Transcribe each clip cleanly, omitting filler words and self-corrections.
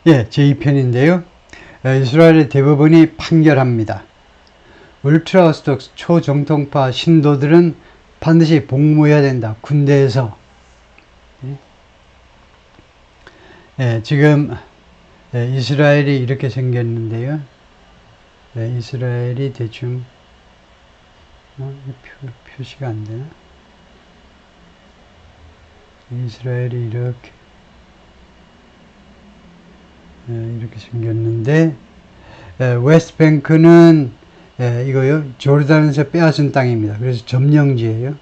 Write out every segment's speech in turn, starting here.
예, 제2편인데요. 이스라엘의 대법원이 판결합니다. 울트라오스톡스 초정통파 신도들은 반드시 복무해야 된다. 군대에서. 지금 이스라엘이 이렇게 생겼는데요. 이스라엘이 대충 표시가 안 되나? 이스라엘이 이렇게 생겼는데, 웨스트뱅크는 이거요, 조르단에서 빼앗은 땅입니다. 그래서 점령지예요.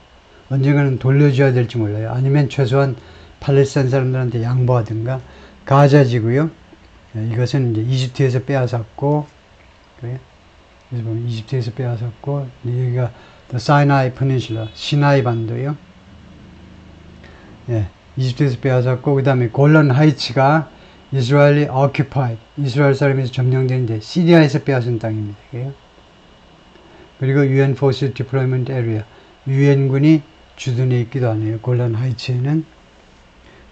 언젠가는 돌려줘야 될지 몰라요. 아니면 최소한 팔레스타인 사람들한테 양보하든가. 가자지고요. 이것은 이제 이집트에서 빼앗았고, 그래서 보면 이집트에서 빼앗았고, 여기가 사이나이 페닌슐라, 시나이 반도요. 이집트에서 빼앗았고, 그 다음에 골란 하이츠가 이스라엘이 occupied, 이스라엘 사람에서 점령되는데 시리아에서 빼앗은 땅입니다. 그리고 UN Forces Deployment Area, 유엔군이 주둔해 있기도 하네요. 골란 하이츠에는.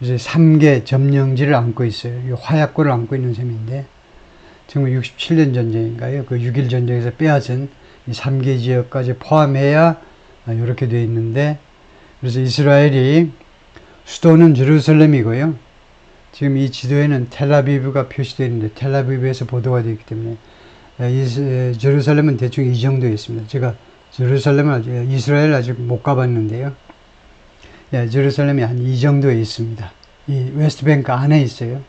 그래서 3개 점령지를 안고 있어요. 이 화약고를 안고 있는 셈인데 1967년 전쟁인가요? 그 6.1 전쟁에서 빼앗은 이 3개 지역까지 포함해야 이렇게 되어 있는데, 그래서 이스라엘이 수도는 제루살렘이고요. 지금 이 지도에는 텔아비브가 표시되어 있는데 텔아비브에서 보도가 되어 있기 때문에 제루살렘은 대충 이 정도에 있습니다. 제가 제루살렘을 이스라엘 아직 못 가봤는데요. 제루살렘이 한 이 정도에 있습니다. 이 웨스트뱅크 안에 있어요.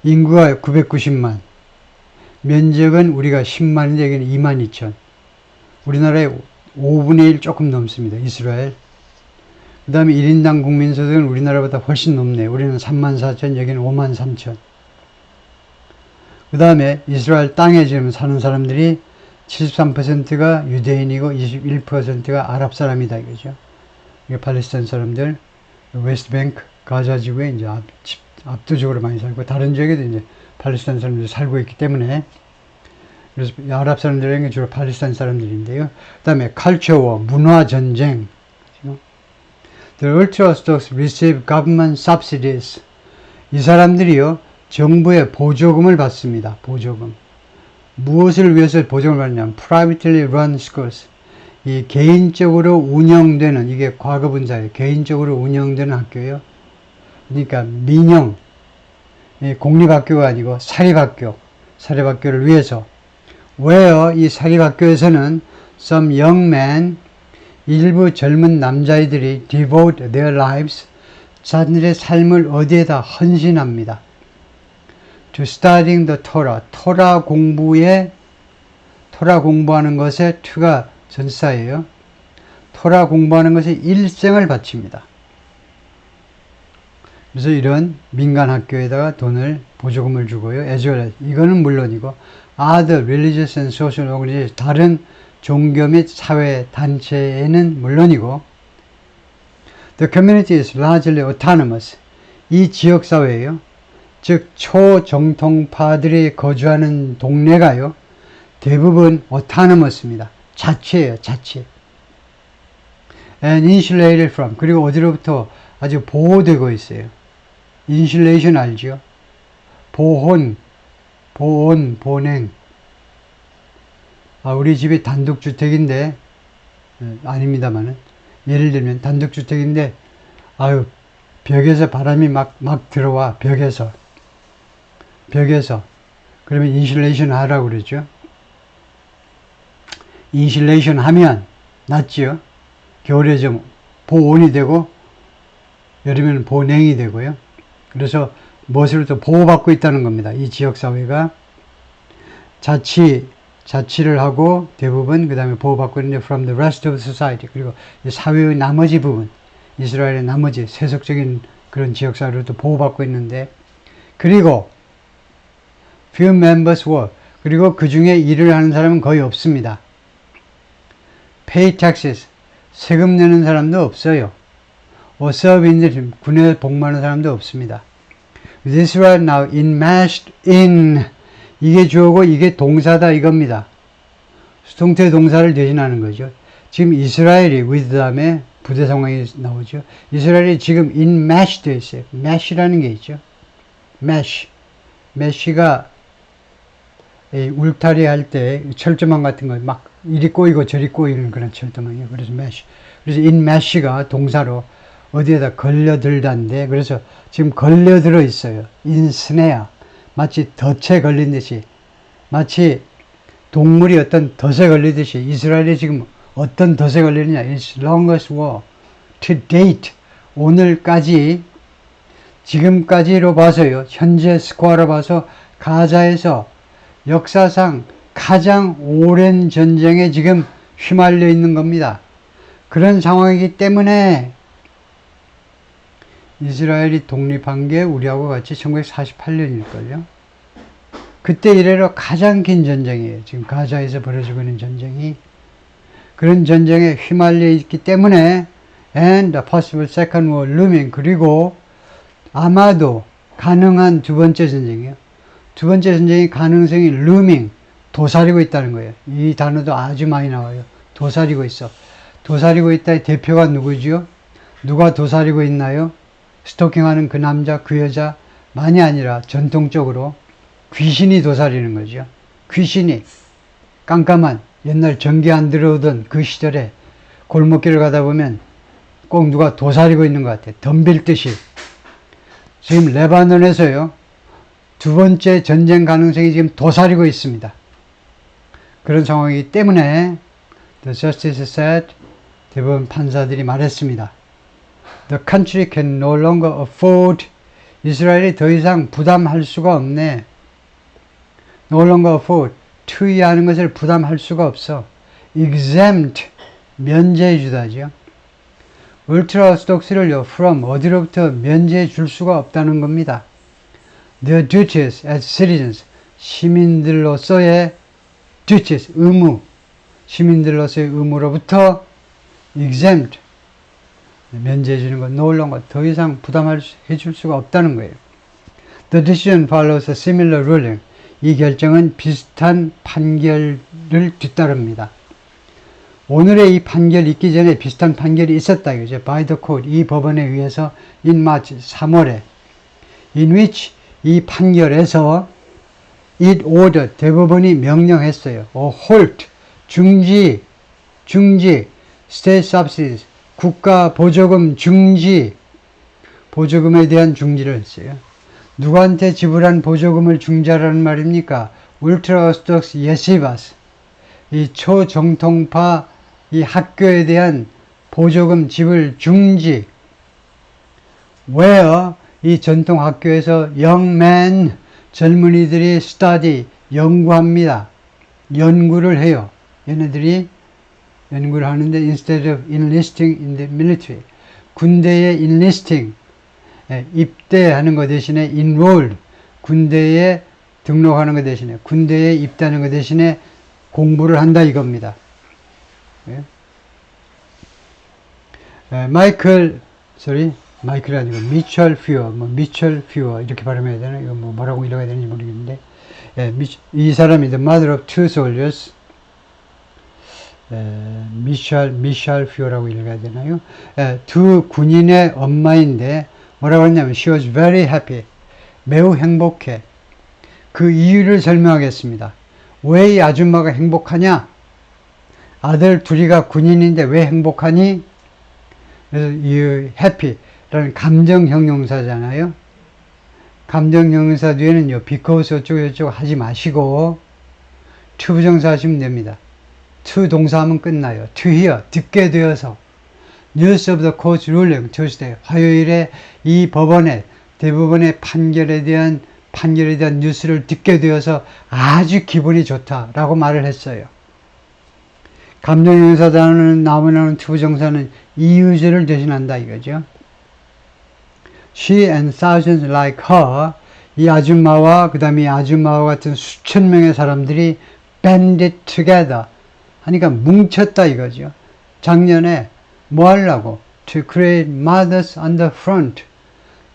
인구가 990만, 면적은 우리가 10만인데 여기는 2만 2천. 우리나라의 5분의 1 조금 넘습니다. 이스라엘. 그 다음에 1인당 국민소득은 우리나라보다 훨씬 높네요. 우리는 3만 4천, 여기는 5만 3천. 그 다음에 이스라엘 땅에 지금 사는 사람들이 73%가 유대인이고 21%가 아랍 사람이다 이거죠. 이게 팔레스타인 사람들, 웨스트뱅크, 가자 지구에 이제 압도적으로 많이 살고 다른 지역에도 이제 팔레스타인 사람들이 살고 있기 때문에, 그래서 아랍 사람들에게 주로 팔레스타인 사람들인데요. 그 다음에 culture, 문화 전쟁. The Ultra-Orthodox receive government subsidies. 이 사람들이요, 정부의 보조금을 받습니다. 보조금. 무엇을 위해서 보조금을 받냐면 privately run schools. 이 개인적으로 운영되는, 이게 과거분사예요. 개인적으로 운영되는 학교예요. 그러니까 민영, 공립학교가 아니고 사립학교를 위해서. where 이 사립학교에서는 some young men, 일부 젊은 남자아이들이 devote their lives, 자신들의 삶을 어디에다 헌신합니다. to studying the Torah, 토라 공부하는 것에 to가 전사예요. 토라 공부하는 것에 일생을 바칩니다. 그래서 이런 민간 학교에다가 돈을, 보조금을 주고요. as well as, 이거는 물론이고 other religious and social organizations, 다른 종교 및 사회 단체에는 물론이고, the community is largely autonomous. 이 지역 사회예요. 즉 초정통파들이 거주하는 동네가요, 대부분 autonomous입니다. 자치예요, 자치. and insulated from, 그리고 어디로부터 아주 보호되고 있어요. insulation 알죠? 보온, 보냉. 우리 집이 단독주택인데, 아닙니다만은, 예를 들면 단독주택인데, 벽에서 바람이 막 들어와, 벽에서. 그러면 인슐레이션 하라고 그러죠. 인슐레이션 하면 낫지요. 겨울에 좀 보온이 되고, 여름에는 보냉이 되고요. 그래서 무엇으로부터 보호받고 있다는 겁니다. 이 지역사회가 자치를 하고 대부분 그 다음에 보호받고 있는데 from the rest of society, 그리고 사회의 나머지 부분, 이스라엘의 나머지 세속적인 그런 지역사회로도 보호받고 있는데, 그리고 few members work, 그리고 그 중에 일을 하는 사람은 거의 없습니다. pay taxes, 세금 내는 사람도 없어요. or serve in the, 군에 복무하는 사람도 없습니다. This right now enmeshed in, 이게 주어고 이게 동사다 이겁니다. 수동태 동사를 대신하는 거죠. 지금 이스라엘이 with 다음에 부대 상황이 나오죠. 이스라엘이 지금 인매시 되어 있어요. 매시라는 게 있죠. 매시가 울타리 할 때 철조망 같은 거 막 이리 꼬이고 저리 꼬이는 그런 철조망이에요. 그래서 매시. 그래서 인매시가 동사로 어디에다 걸려들다인데, 그래서 지금 걸려들어 있어요. 인스네야. 마치 덫에 걸린 듯이, 마치 동물이 어떤 덫에 걸리듯이 이스라엘이 지금 어떤 덫에 걸리느냐. It's longest war to date. 오늘까지, 지금까지로 봐서요. 현재 스코어로 봐서 가자에서 역사상 가장 오랜 전쟁에 지금 휘말려 있는 겁니다. 그런 상황이기 때문에 이스라엘이 독립한 게 우리하고 같이 1948년일걸요. 그때 이래로 가장 긴 전쟁이에요. 지금 가자에서 벌어지고 있는 전쟁이. 그런 전쟁에 휘말려 있기 때문에 and the possible second war looming, 그리고 아마도 가능한 두 번째 전쟁이에요. 두 번째 전쟁의 가능성이 looming, 도사리고 있다는 거예요. 이 단어도 아주 많이 나와요. 도사리고 있어. 도사리고 있다의 대표가 누구지요? 누가 도사리고 있나요? 스토킹하는 그 남자, 그 여자 만이 아니라 전통적으로 귀신이 도사리는 거죠. 귀신이 깜깜한 옛날 전기 안 들어오던 그 시절에 골목길을 가다 보면 꼭 누가 도사리고 있는 것 같아요. 덤빌 듯이. 지금 레바논에서요, 두 번째 전쟁 가능성이 지금 도사리고 있습니다. 그런 상황이기 때문에 The Justice said, 대부분 판사들이 말했습니다. The country can no longer afford, 이스라엘이 더 이상 부담할 수가 없네. No longer afford, 투이하는 것을 부담할 수가 없어. exempt, 면제해 주다죠. 울트라 오스톡스를요, from, 어디로부터 면제해 줄 수가 없다는 겁니다. Their duties as citizens, 시민들로서의 duties, 의무, 시민들로서의 의무로부터 exempt, 면제해 주는 건 no longer, 더 이상 부담해 줄 수가 없다는 거예요. The decision follows a similar ruling. 이 결정은 비슷한 판결을 뒤따릅니다. 오늘의 이 판결 있기 전에 비슷한 판결이 있었다 이거죠. By the court, 이 법원에 의해서 in March, 3월에 in which, 이 판결에서 it ordered, 대법원이 명령했어요. halt, 중지, state subsidies, 국가 보조금 중지, 보조금에 대한 중지를 했어요. 누구한테 지불한 보조금을 중지하라는 말입니까? 울트라 오스톡스 예시바스, 이 초정통파 이 학교에 대한 보조금 지불 중지. where, 이 전통 학교에서 young men, 젊은이들이 study, 연구합니다. 연구를 해요. 얘네들이 연구를 하는데 instead of enlisting in the military, 군대에 enlisting, 입대하는 것 대신에 enrolled, 군대에 등록하는 것 대신에, 군대에 입대하는 것 대신에 공부를 한다 이겁니다. 마이클이 아니고 미첼 퓨어 이렇게 발음해야 되나? 이거 뭐라고 읽어야 되는지 모르겠는데, 이 사람이 the mother of two soldiers, 미셸 퓨어라고 읽어야 되나요? 두 군인의 엄마인데 뭐라고 했냐면 she was very happy, 매우 행복해. 그 이유를 설명하겠습니다. 왜 이 아줌마가 행복하냐? 아들 둘이가 군인인데 왜 행복하니? 그래서 이 happy라는 감정 형용사잖아요. 감정 형용사 뒤에는요, because 어쩌고 하지 마시고 to 부정사 하시면 됩니다. to 동사하면 끝나요. to hear, 듣게 되어서. News of the court ruling Tuesday, 화요일에 이 법원의 대법원의 판결에 대한 뉴스를 듣게 되어서 아주 기분이 좋다라고 말을 했어요. 감정형용사 단어는 나오는 투부정사는 이유제를 대신한다 이거죠. She and thousands like her, 이 아줌마와 그 다음에 이 아줌마와 같은 수천 명의 사람들이 banded together 하니까 뭉쳤다 이거죠. 작년에 뭐 하려고? To create mothers on the front.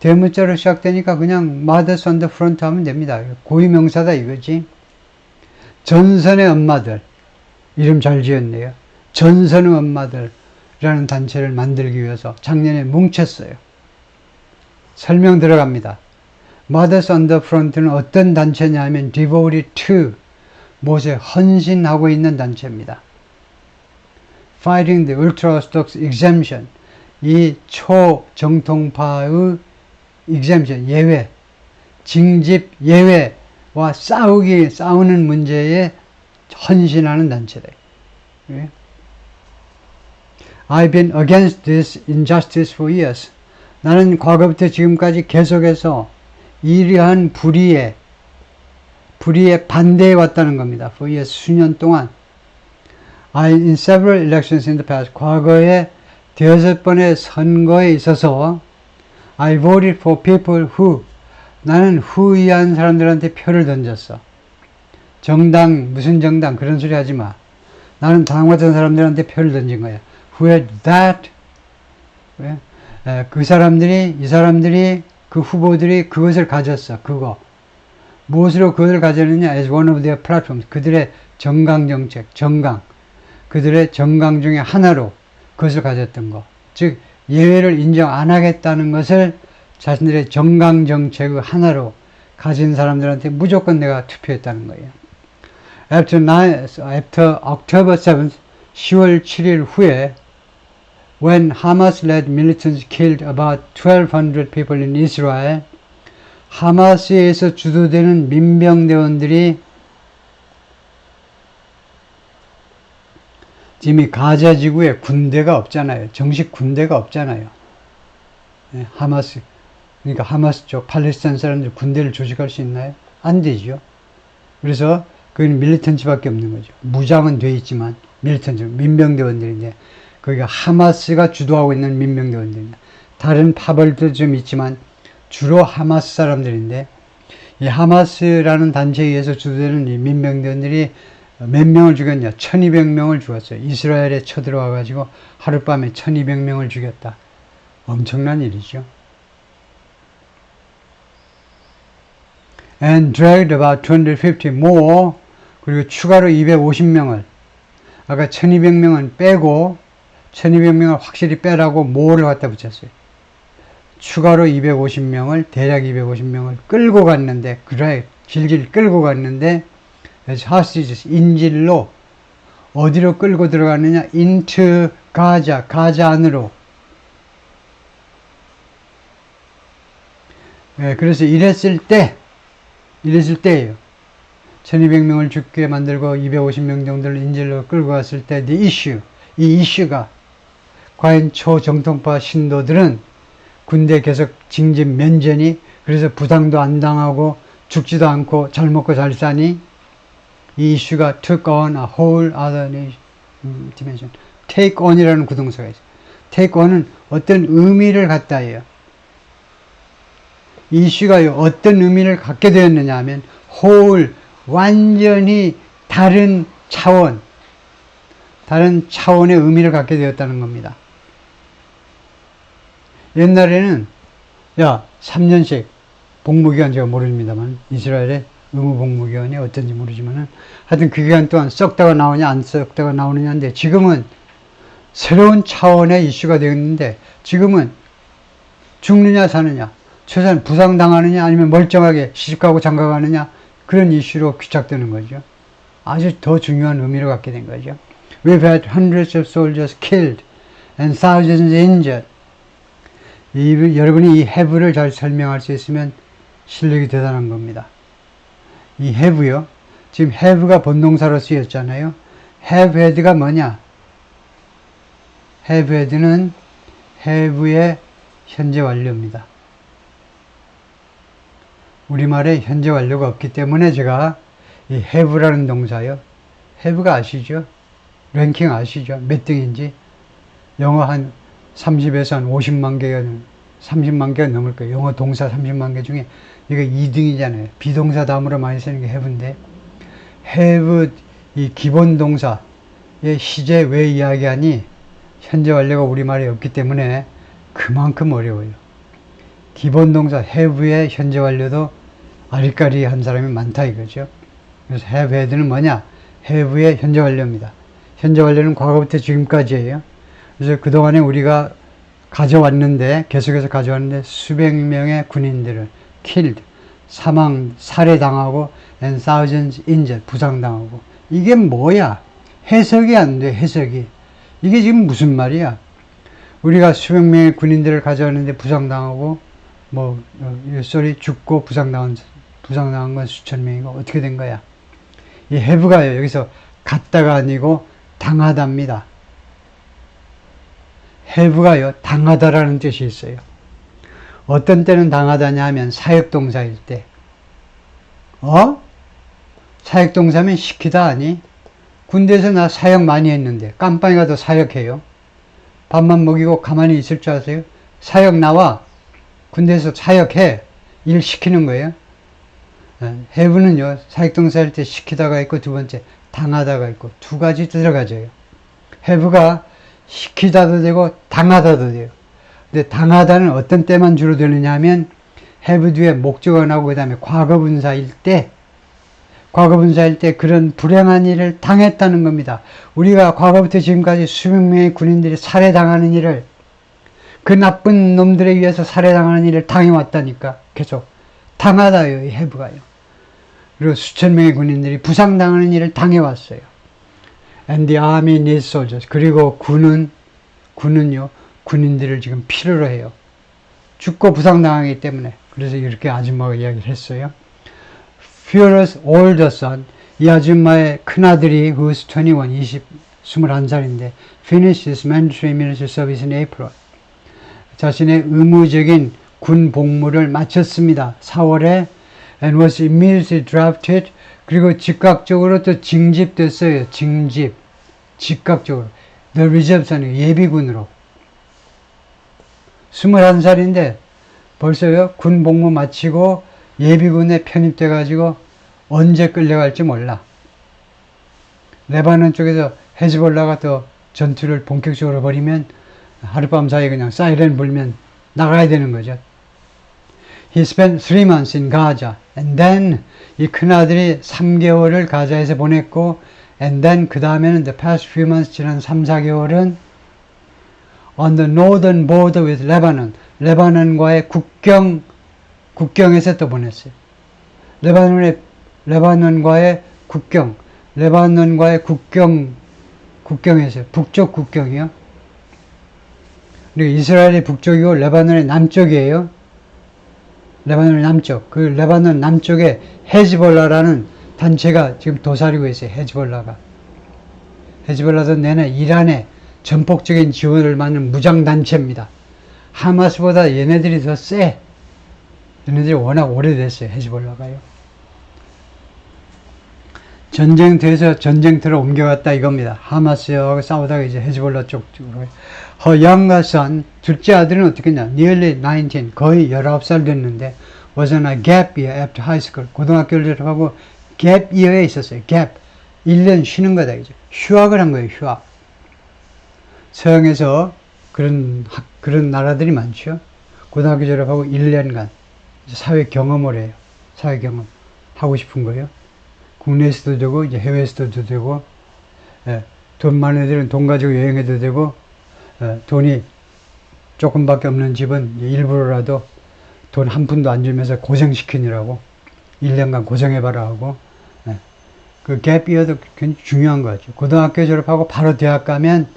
대문자로 시작되니까 그냥 mothers on the front 하면 됩니다. 고유명사다 이거지. 전선의 엄마들. 이름 잘 지었네요. 전선의 엄마들. 라는 단체를 만들기 위해서 작년에 뭉쳤어요. 설명 들어갑니다. Mothers on the Front는 어떤 단체냐면 Devoted to 무엇에 헌신하고 있는 단체입니다. Fighting the Ultra-Orthodox Exemption 이 초정통파의 exemption 예외 징집 예외와 싸우는 문제에 헌신하는 단체다. I've been against this injustice for years. 나는 과거부터 지금까지 계속해서 이러한 불의에 반대해 왔다는 겁니다. For years, 수년 동안. In several elections in the past, 과거에 6번의 선거에 있어서 I voted for people who 나는 후의한 사람들한테 표를 던졌어. 정당, 무슨 정당 그런 소리 하지 마. 나는 당 같은 사람들한테 표를 던진 거야. Who had that 이 사람들이 그 후보들이 그것을 가졌어. 그거. 무엇으로 그것을 가졌느냐? As one of their platforms. 그들의 정강 정책, 정강. 그들의 정강 중에 하나로 그것을 가졌던 거. 즉 예외를 인정 안 하겠다는 것을 자신들의 정강 정책의 하나로 가진 사람들한테 무조건 내가 투표했다는 거예요. After October 7th, 10월 7일 후에 when Hamas-led militants killed about 1,200 people in Israel, 하마스에서 주도되는 민병대원들이 지금 이 가자 지구에 군대가 없잖아요. 정식 군대가 없잖아요. 네, 그러니까 하마스 쪽 팔레스타인 사람들 군대를 조직할 수 있나요? 안 되죠. 그래서 그건 밀리턴츠밖에 없는 거죠. 무장은 돼 있지만 밀리턴츠 민병대원들인데 거기가 하마스가 주도하고 있는 민병대원들입니다. 다른 파벌도 좀 있지만 주로 하마스 사람들인데 이 하마스라는 단체에 의해서 주도되는 이 민병대원들이 몇 명을 죽였냐? 1200명을 죽였어요. 이스라엘에 쳐들어와가지고 하룻밤에 1200명을 죽였다. 엄청난 일이죠. And dragged about 250 more 그리고 추가로 250명을 아까 1200명은 빼고 1200명을 확실히 빼라고 more를 갖다 붙였어요. 추가로 250명을 대략 250명을 끌고 갔는데 그래 질질 끌고 갔는데 hostages 인질로 어디로 끌고 들어갔느냐? into 가자 안으로. 네, 그래서 이랬을 때예요. 1200명을 죽게 만들고 250명 정도를 인질로 끌고 갔을 때 이 이슈가 과연 초정통파 신도들은 군대 계속 징집 면제니 그래서 부상도 안 당하고 죽지도 않고 잘 먹고 잘 사니 이 이슈가 took on a whole other dimension. take on이라는 구동사가 있어요. take on은 어떤 의미를 갖다 해요. 이 이슈가 어떤 의미를 갖게 되었느냐 하면 whole, 완전히 다른 차원의 의미를 갖게 되었다는 겁니다. 옛날에는 3년씩 복무기간 제가 모릅니다만 이스라엘의 의무 복무기간이 어떤지 모르지만은 하여튼 그 기간 동안 썩다가 나오냐 안 썩다가 나오느냐인데 지금은 새로운 차원의 이슈가 되었는데 지금은 죽느냐 사느냐 최소한 부상당하느냐 아니면 멀쩡하게 시집가고 장가가느냐 그런 이슈로 귀착되는 거죠. 아주 더 중요한 의미를 갖게 된 거죠. We've had hundreds of soldiers killed and thousands injured. 여러분이 이 have를 잘 설명할 수 있으면 실력이 대단한 겁니다. 이 have요. 지금 have가 본동사로 쓰였잖아요. have had가 뭐냐? have had는 have의 현재 완료입니다. 우리말에 현재 완료가 없기 때문에 제가 이 have라는 동사요. have가 아시죠? 랭킹 아시죠? 몇 등인지? 영어 한 30에서 한 30만 개가 넘을 거예요. 영어 동사 30만 개 중에 이거 2등이잖아요. 비동사 다음으로 많이 쓰는 게 have인데 have 이 기본 동사의 시제 왜 이야기하니 현재 완료가 우리말에 없기 때문에 그만큼 어려워요. 기본 동사 have의 현재 완료도 아리까리한 사람이 많다 이거죠. 그래서 have had는 뭐냐? have의 현재 완료입니다. 현재 완료는 과거부터 지금까지예요. 그래서 그동안에 우리가 가져왔는데, 계속해서 가져왔는데, 수백 명의 군인들을 killed, 살해당하고, and thousands injured, 부상당하고. 이게 뭐야? 해석이 안 돼, 해석이. 이게 지금 무슨 말이야? 우리가 수백 명의 군인들을 가져왔는데 부상당하고, 죽고 부상당한 건 수천 명이고, 어떻게 된 거야? 이 have가요, 여기서 갔다가 아니고 당하답니다. have가요, 당하다라는 뜻이 있어요. 어떤 때는 당하다냐 하면 사역동사일 때. 사역동사면 시키다 아니? 군대에서 나 사역 많이 했는데 깜빵에 가도 사역해요. 밥만 먹이고 가만히 있을 줄 아세요? 사역 나와. 군대에서 사역해. 일 시키는 거예요. have는요, 사역동사일 때 시키다가 있고, 두 번째 당하다가 있고, 두 가지 들어가져요. have가 시키다도 되고 당하다도 돼요. 근데 당하다는 어떤 때만 주로 되느냐 하면 have 뒤에 목적어 나오고 그 다음에 과거분사일 때 그런 불행한 일을 당했다는 겁니다. 우리가 과거부터 지금까지 수백 명의 군인들이 살해당하는 일을, 그 나쁜 놈들에 의해서 살해당하는 일을 당해왔다니까. 계속 당하다요, 이 have가요. 그리고 수천 명의 군인들이 부상당하는 일을 당해왔어요. And the army needs soldiers. 그리고 군은요, 군인들을 지금 필요로 해요. 죽고 부상당하기 때문에. 그래서 이렇게 아줌마가 이야기를 했어요. Furious older son, 이 아줌마의 큰아들이 who's 21살인데 finished his mandatory military service in April. 자신의 의무적인 군 복무를 마쳤습니다. 4월에 and was immediately drafted. 그리고 즉각적으로 또 징집됐어요. 즉각적으로. The reserve선이 예비군으로. 21살인데 벌써요, 군 복무 마치고 예비군에 편입돼가지고 언제 끌려갈지 몰라. 레바논 쪽에서 헤즈볼라가 또 전투를 본격적으로 벌이면 하룻밤 사이에 그냥 사이렌 불면 나가야 되는 거죠. He spent 3 months in Gaza. And then 이 큰아들이 3개월을 가자에서 보냈고, and then 그 다음에는 the past few months 지난 3, 4개월은 on the northern border with Lebanon. 레바논과의 국경에서 또 보냈어요. 레바논과의 국경에서, 북쪽 국경이요. 그리고 이스라엘의 북쪽이고 레바논의 남쪽이에요. 레바논의 남쪽. 그 레바논 남쪽에 헤즈볼라라는 단체가 지금 도사리고 있어요. 헤즈볼라도 내내 이란의 전폭적인 지원을 받는 무장단체입니다. 하마스보다 얘네들이 더 세. 얘네들이 워낙 오래됐어요. 헤즈볼라가요. 전쟁터에서 전쟁터로 옮겨갔다 이겁니다. 하마스하고 싸우다가 이제 헤즈볼라 쪽으로. Her younger son, 둘째 아들은 어떻게 했냐? Nearly 19, 거의 19살 됐는데 was on a gap year after high school. 고등학교를 졸업하고 gap year에 있었어요. gap. 1년 쉬는 거다 이제. 휴학을 한 거예요. 휴학. 서양에서 그런 나라들이 많죠. 고등학교 졸업하고 1년간 사회 경험을 해요. 사회 경험. 하고 싶은 거예요. 국내에서도 되고, 이제 해외에서도 되고, 돈 많은 애들은 돈 가지고 여행해도 되고, 돈이 조금밖에 없는 집은 일부러라도 돈 한 푼도 안 주면서 고생시키느라고 1년간 고생해봐라 하고, 그 갭이어도 굉장히 중요한 거 같죠. 고등학교 졸업하고 바로 대학 가면,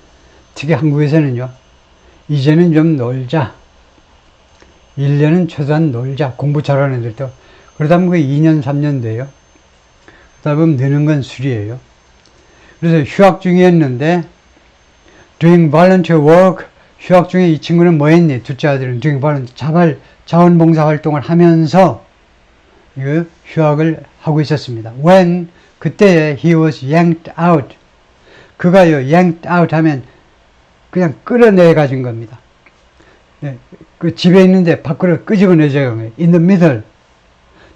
특히 한국에서는요, 이제는 좀 놀자. 1년은 최소한 놀자. 공부 잘하는 애들도. 그러다 보면 2년, 3년 돼요. 그러다 보면 느는 건 술이에요. 그래서 휴학 중이었는데, doing volunteer work, 휴학 중에 이 친구는 뭐 했니? 둘째 아들은 doing volunteer, 자원봉사 활동을 하면서 휴학을 하고 있었습니다. When, 그때 he was yanked out. 그가요, yanked out 하면 그냥 끌어내 가진 겁니다. 그 집에 있는데 밖으로 끄집어내자는 거예요. In the middle,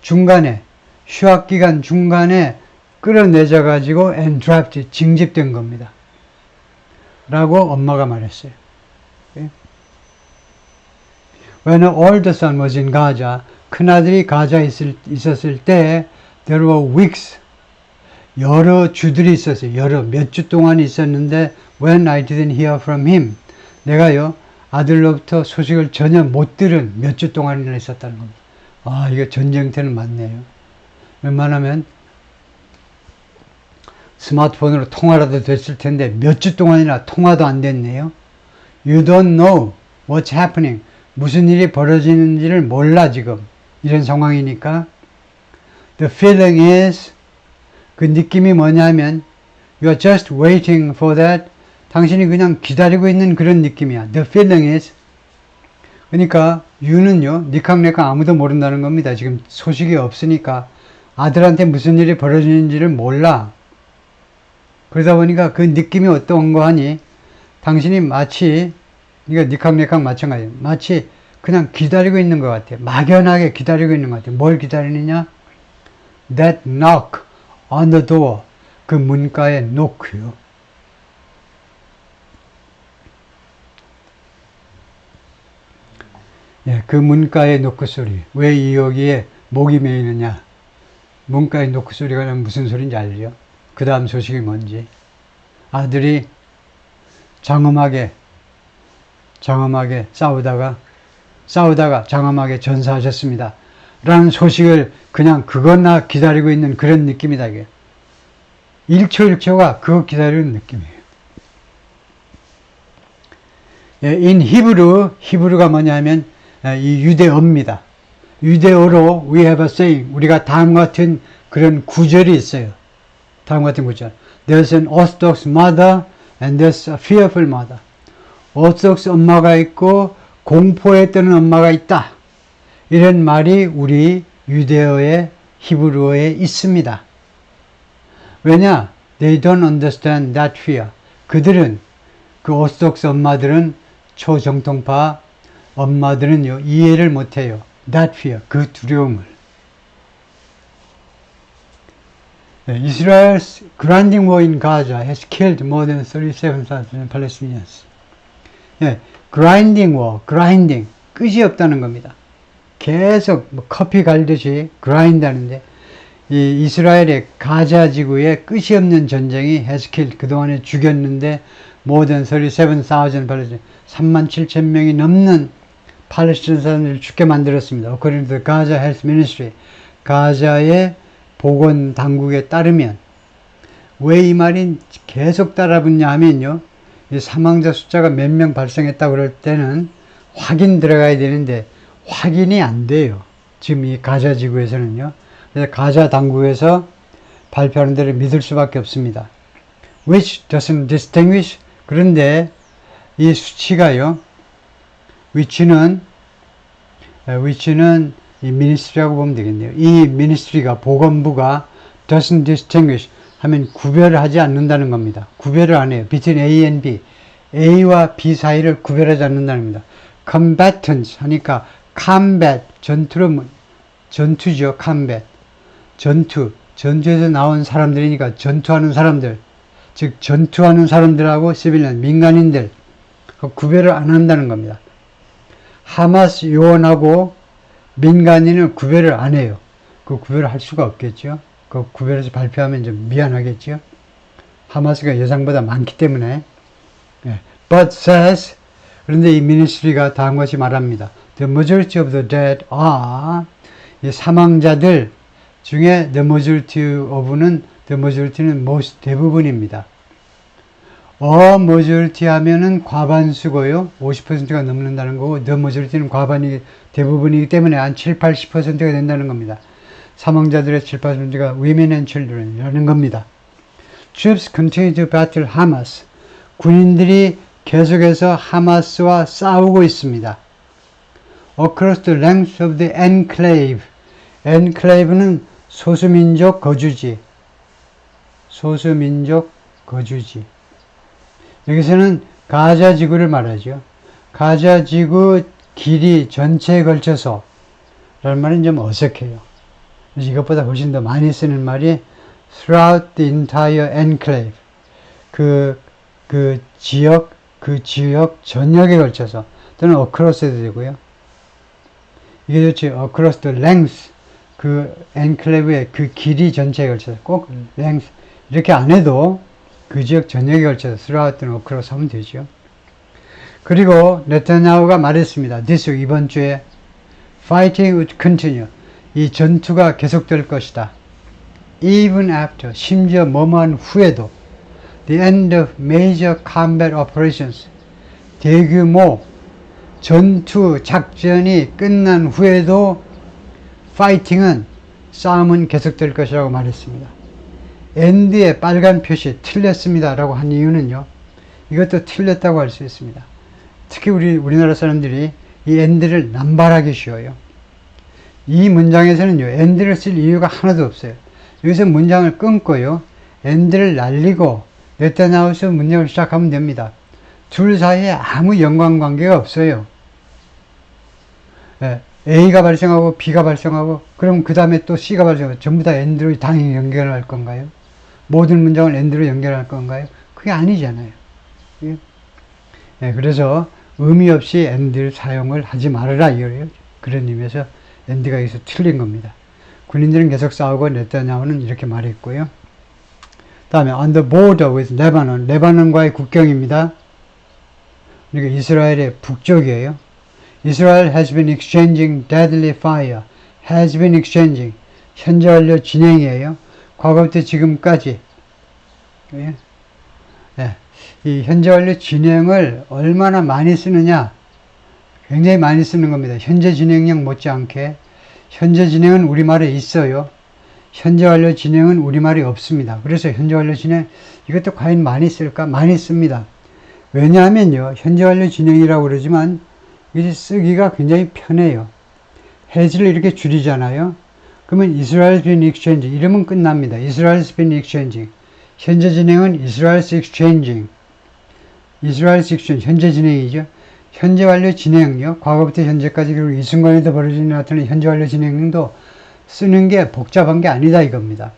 중간에, 휴학기간 중간에 끌어내져 가지고 and drafted, 징집된 겁니다. 라고 엄마가 말했어요. When her older son was in Gaza, 큰아들이 가자에 있었을 때 there were weeks, 여러 주들이 있었어요. 몇 주 동안 있었는데 when I didn't hear from him, 내가요, 아들로부터 소식을 전혀 못 들은 몇 주 동안이나 있었다는 겁니다. 아, 이거 전쟁터는 맞네요. 웬만하면 스마트폰으로 통화라도 됐을 텐데 몇 주 동안이나 통화도 안 됐네요. You don't know what's happening. 무슨 일이 벌어지는지를 몰라 지금. 이런 상황이니까 The feeling is, 그 느낌이 뭐냐면 You are just waiting for that. 당신이 그냥 기다리고 있는 그런 느낌이야. The feeling is. 그러니까 you는요, 니캉네캉 아무도 모른다는 겁니다. 지금 소식이 없으니까 아들한테 무슨 일이 벌어지는지를 몰라. 그러다 보니까 그 느낌이 어떤 거 하니 당신이 마치, 이거 니캉네캉 마찬가지예요. 마치 그냥 기다리고 있는 것 같아요. 막연하게 기다리고 있는 것 같아요. 뭘 기다리느냐? That knock on the door. 그 문가의 knock요. 예, 그 문가의 노크 소리. 왜 이 여기에 목이 메이느냐? 문가의 노크 소리가 나면 무슨 소리인지 알죠? 그 다음 소식이 뭔지. 아들이 장엄하게 싸우다가 장엄하게 전사하셨습니다. 라는 소식을 그냥 그거나 기다리고 있는 그런 느낌이다. 이게. 1초 1초가 그거 기다리는 느낌이에요. 예, in 히브루가 뭐냐면 이 유대어입니다. 유대어로 we have a saying, 우리가 다음과 같은 그런 구절이 있어요. 다음과 같은 구절. There's an Orthodox mother and there's a fearful mother. Orthodox 엄마가 있고 공포에 떠는 엄마가 있다. 이런 말이 우리 유대어의 히브리어에 있습니다. 왜냐? They don't understand that fear. 그들은, 그 오스독스 엄마들은, 초정통파 엄마들은요, 이해를 못해요. That fear, 그 두려움을. Israel's grinding war in Gaza has killed more than 37,000 Palestinians. 예, grinding war, grinding, 끝이 없다는 겁니다. 계속 뭐 커피 갈듯이 grind 하는데, 이 이스라엘의 가자 지구에 끝이 없는 전쟁이 has killed, 그동안에 죽였는데 more than 37,000 팔레스타인, 37,000명이 넘는 팔레스타인 사람들을 죽게 만들었습니다. According to the Gaza Health Ministry, 가자의 보건 당국에 따르면. 왜 이 말이 계속 따라붙냐 하면요, 이 사망자 숫자가 몇 명 발생했다고 그럴 때는 확인 들어가야 되는데 확인이 안 돼요. 지금 이 가자 지구에서는요. 그래서 가자 당국에서 발표하는 데를 믿을 수밖에 없습니다. Which doesn't distinguish. 그런데 이 수치가요, 위치는 이 미니스트리라고 보면 되겠네요. 이 미니스트리가, 보건부가 doesn't distinguish 하면 구별을 하지 않는다는 겁니다. 구별을 안 해요. between A and B. A와 B 사이를 구별하지 않는다는 겁니다. combatants 하니까 combat, 전투죠. combat. 전투에서 나온 사람들이니까 전투하는 사람들. 즉, 전투하는 사람들하고 시빌리언, 민간인들. 구별을 안 한다는 겁니다. 하마스 요원하고 민간인을 구별을 안 해요. 그 구별을 할 수가 없겠죠. 그 구별해서 발표하면 좀 미안하겠죠. 하마스가 예상보다 많기 때문에. But says, 그런데 이 미니스트리가 다음과 같이 말합니다. The majority of the dead are, 이 사망자들 중에 the majority는 most, 대부분입니다. majority 하면은 과반수고요. 50%가 넘는다는 거고, the majority는 대부분이기 때문에 한 7, 80%가 된다는 겁니다. 사망자들의 7, 80%가 women and children이라는 겁니다. Troops continue to battle Hamas. 군인들이 계속해서 하마스와 싸우고 있습니다. Across the length of the enclave. enclave는 소수민족 거주지. 여기서는 가자 지구를 말하죠. 가자 지구 길이 전체에 걸쳐서 라는 말은 좀 어색해요. 그래서 이것보다 훨씬 더 많이 쓰는 말이 throughout the entire enclave. 그 지역 전역에 걸쳐서, 또는 across에도 되고요. 이게 좋죠. across the length. 그 enclave의 그 길이 전체에 걸쳐서, 꼭 length. 이렇게 안 해도 그 지역 전역에 걸쳐서 throughout 또는 across 하면 되죠. 그리고 네타냐후가 말했습니다. This week, 이번 주에 Fighting would continue. 이 전투가 계속될 것이다. Even after, 심지어 머무한 후에도 The end of major combat operations. 대규모 전투 작전이 끝난 후에도 파이팅은 싸움은 계속될 것이라고 말했습니다. 엔드의 빨간 표시 틀렸습니다 라고 한 이유는요, 이것도 틀렸다고 할 수 있습니다. 특히 우리나라 사람들이 이 엔드를 남발하기 쉬워요. 이 문장에서는요, 엔드를 쓸 이유가 하나도 없어요. 여기서 문장을 끊고요, 엔드를 날리고 네타냐후에서 문장을 시작하면 됩니다. 둘 사이에 아무 연관관계가 없어요. 예, A가 발생하고 B가 발생하고 그럼 그 다음에 또 C가 발생하고 전부 다 엔드로 당연히 연결할 건가요? 모든 문장을 엔드로 연결할 건가요? 그게 아니잖아요. 예? 예, 그래서 의미 없이 엔드 사용을 하지 말아라 이거예요. 그런 의미에서 엔드가 여기서 틀린 겁니다. 군인들은 계속 싸우고 네타냐후는 이렇게 말했고요. 다음에 on the border with Lebanon, 레바논과의 국경입니다. 그러니까 이스라엘의 북쪽이에요. Israel has been exchanging deadly fire. has been exchanging. 현재 완료 진행이에요. 과거부터 지금까지. 예. 예. 이 현재 완료 진행을 얼마나 많이 쓰느냐? 굉장히 많이 쓰는 겁니다. 현재 진행형 못지않게. 현재 진행은 우리말에 있어요. 현재 완료 진행은 우리말이 없습니다. 그래서 현재 완료 진행, 이것도 과연 많이 쓸까? 많이 씁니다. 왜냐하면요, 현재 완료 진행이라고 그러지만 이게 쓰기가 굉장히 편해요. has를 이렇게 줄이잖아요. 그러면 Israel's been exchanging, 이러면 끝납니다. Israel's been exchanging. 현재 진행은 Israel's exchanging. Israel's exchange, 현재 진행이죠. 현재 완료 진행요, 과거부터 현재까지 그리고 이 순간에도 벌어지는 나타나는 현재 완료 진행도 쓰는 게 복잡한 게 아니다 이겁니다.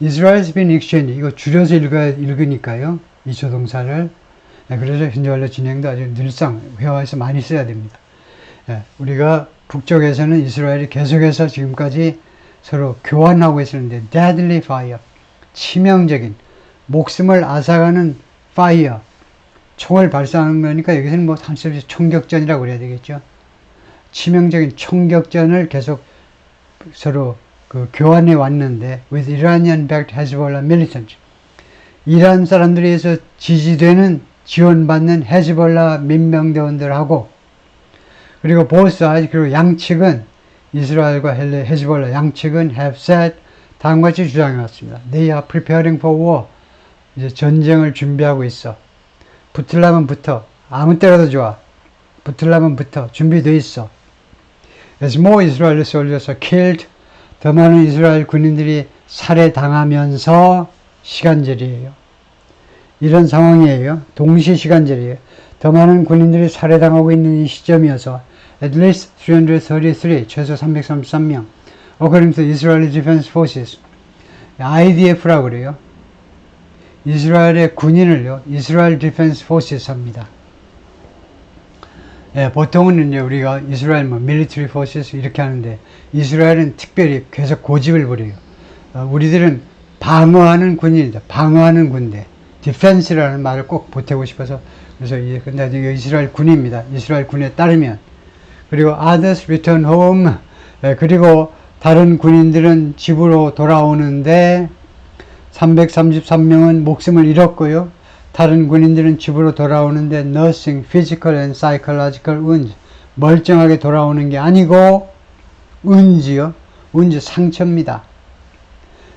Israel's been exchanging, 이거 줄여서 읽으니까요, 이 조동사를. 네, 그래서 현재 완료 진행도 아주 늘상 회화에서 많이 써야 됩니다. 네, 우리가 북쪽에서는 이스라엘이 계속해서 지금까지 서로 교환하고 있었는데 deadly fire, 치명적인 목숨을 앗아가는 fire, 총을 발사하는 거니까 여기서는 뭐 한수 없이 총격전이라고 그래야 되겠죠. 치명적인 총격전을 계속 서로 교환해 왔는데 with Iranian-backed Hezbollah militants, 이란 사람들에 의해서 지지되는 지원받는 헤즈볼라 민병대원들하고, 그리고 both sides, 그리고 양측은 이스라엘과 헤즈볼라 양측은 have said, 다음과 같이 주장해 왔습니다. They are preparing for war. 이제 전쟁을 준비하고 있어. 붙으려면 붙어. 아무 때라도 좋아. 붙으려면 붙어. 준비돼 있어. As more Israeli soldiers are killed, 더 많은 이스라엘 군인들이 살해당하면서 시간절이에요. 이런 상황이에요. 동시 시간절이에요. 더 많은 군인들이 살해당하고 있는 이 시점이어서 at least 333, 최소 333명 according to Israeli Defense Forces, IDF라고 그래요. 이스라엘의 군인을요, Israel Defense Forces 합니다. 예, 보통은 이제 우리가 이스라엘 military forces 이렇게 하는데 이스라엘은 특별히 계속 고집을 부려요. 우리들은 방어하는 군인이다. 방어하는 군대. 디펜스라는 말을 꼭 보태고 싶어서, 그래서 근데 이게 이스라엘 군입니다. 이스라엘 군에 따르면. 그리고 others return home. 그리고 다른 군인들은 집으로 돌아오는데 333명은 목숨을 잃었고요. 다른 군인들은 집으로 돌아오는데 nursing physical and psychological wounds, 멀쩡하게 돌아오는 게 아니고 wounds요. wounds 상처입니다.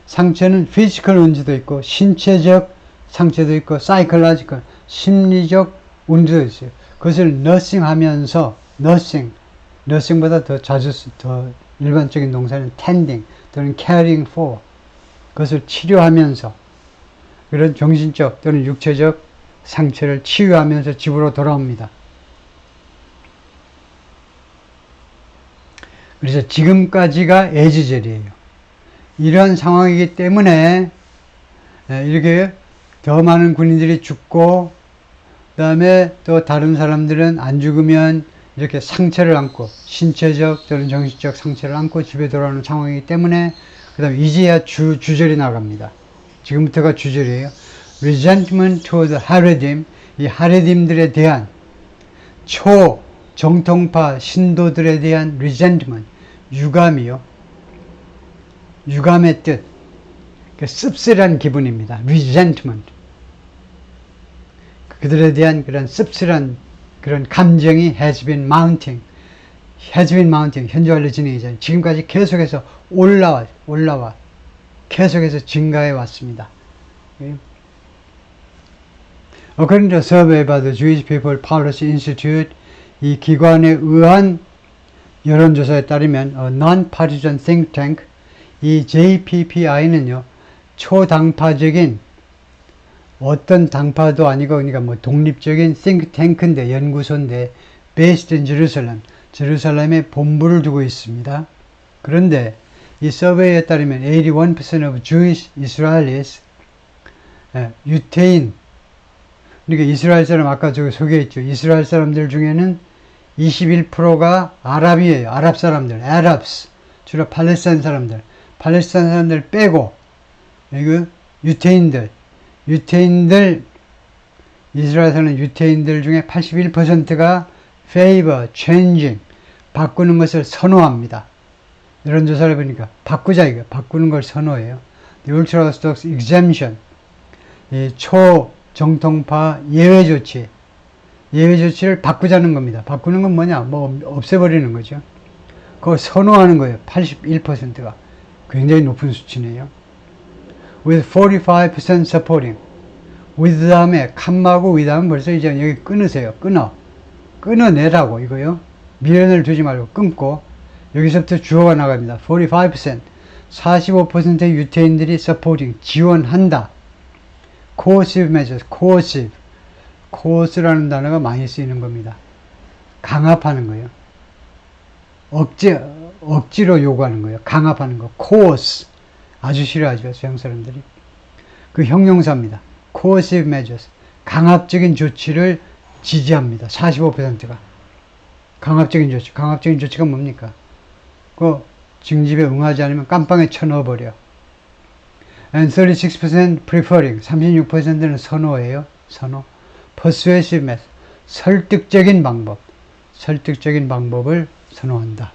상처는 physical wounds도 있고 신체적 상처도 있고 psychological, 심리적 wounds도 있어요. 그것을 nursing 하면서 nursing보다 더 자주 더 일반적인 동사는 tending 또는 caring for, 그것을 치료하면서 그런 정신적 또는 육체적 상처를 치유하면서 집으로 돌아옵니다. 그래서 지금까지가 애지절이에요. 이런 상황이기 때문에 이렇게 더 많은 군인들이 죽고, 그 다음에 또 다른 사람들은 안 죽으면 이렇게 상처를 안고, 신체적 또는 정신적 상처를 안고 집에 돌아오는 상황이기 때문에, 그 다음에 이제야 주절이 나갑니다. 지금부터가 주절이에요. Resentment toward Haredim, 이 하레딤들에 대한 초정통파 신도들에 대한 resentment, 유감이요. 유감의 뜻, 씁쓸한 기분입니다. resentment. 그들에 대한 그런 씁쓸한 그런 감정이 has been mounting. 현재 진행이 잖아요. 지금까지 계속해서 올라와 계속해서 증가해 왔습니다. According to a survey by the Jewish People Policy Institute, 이 기관에 의한 여론조사에 따르면 non-partisan think tank, 이 JPPI는요 초당파적인 어떤 당파도 아니고 그러니까 뭐 독립적인 think tank인데 연구소인데 based in Jerusalem, 제루살렘에 본부를 두고 있습니다. 그런데 이 서베이에 따르면 81% of Jewish Israelis, 유태인, 그러니까 이스라엘 사람 아까 저기 소개했죠. 이스라엘 사람들 중에는 21%가 아랍이에요. 아랍 사람들, Arabs, 주로 팔레스타인 사람들 빼고 이거 유태인들, 이스라엘 사는 유태인들 중에 81%가 favor, changing, 바꾸는 것을 선호합니다. 이런 조사를 보니까 바꾸자 이거, 바꾸는 걸 선호해요. The Ultra-Orthodox exemption, 이 초정통파 예외 조치를 바꾸자는 겁니다. 바꾸는 건 뭐냐? 뭐 없애버리는 거죠. 그걸 선호하는 거예요. 81%가 굉장히 높은 수치네요. With 45% supporting, with 다음에 칸마고 with 다음에 벌써 이제 여기 끊으세요. 끊어내라고 이거요. 미련을 두지 말고 끊고 여기서부터 주어가 나갑니다. 45%, 45%의 유태인들이 supporting, 지원한다. coercive measures, coerce라는 단어가 많이 쓰이는 겁니다. 강압하는 거예요. 억지로 요구하는 거예요. 강압하는 거. coerce. 아주 싫어하죠. 서양 사람들이. 그 형용사입니다. coercive measures. 강압적인 조치를 지지합니다. 45%가. 강압적인 조치가 뭡니까? 그 징집에 응하지 않으면 깜빵에 쳐넣어버려. And 36% preferring. 36%는 선호예요. 선호. persuasive method. 설득적인 방법을 선호한다.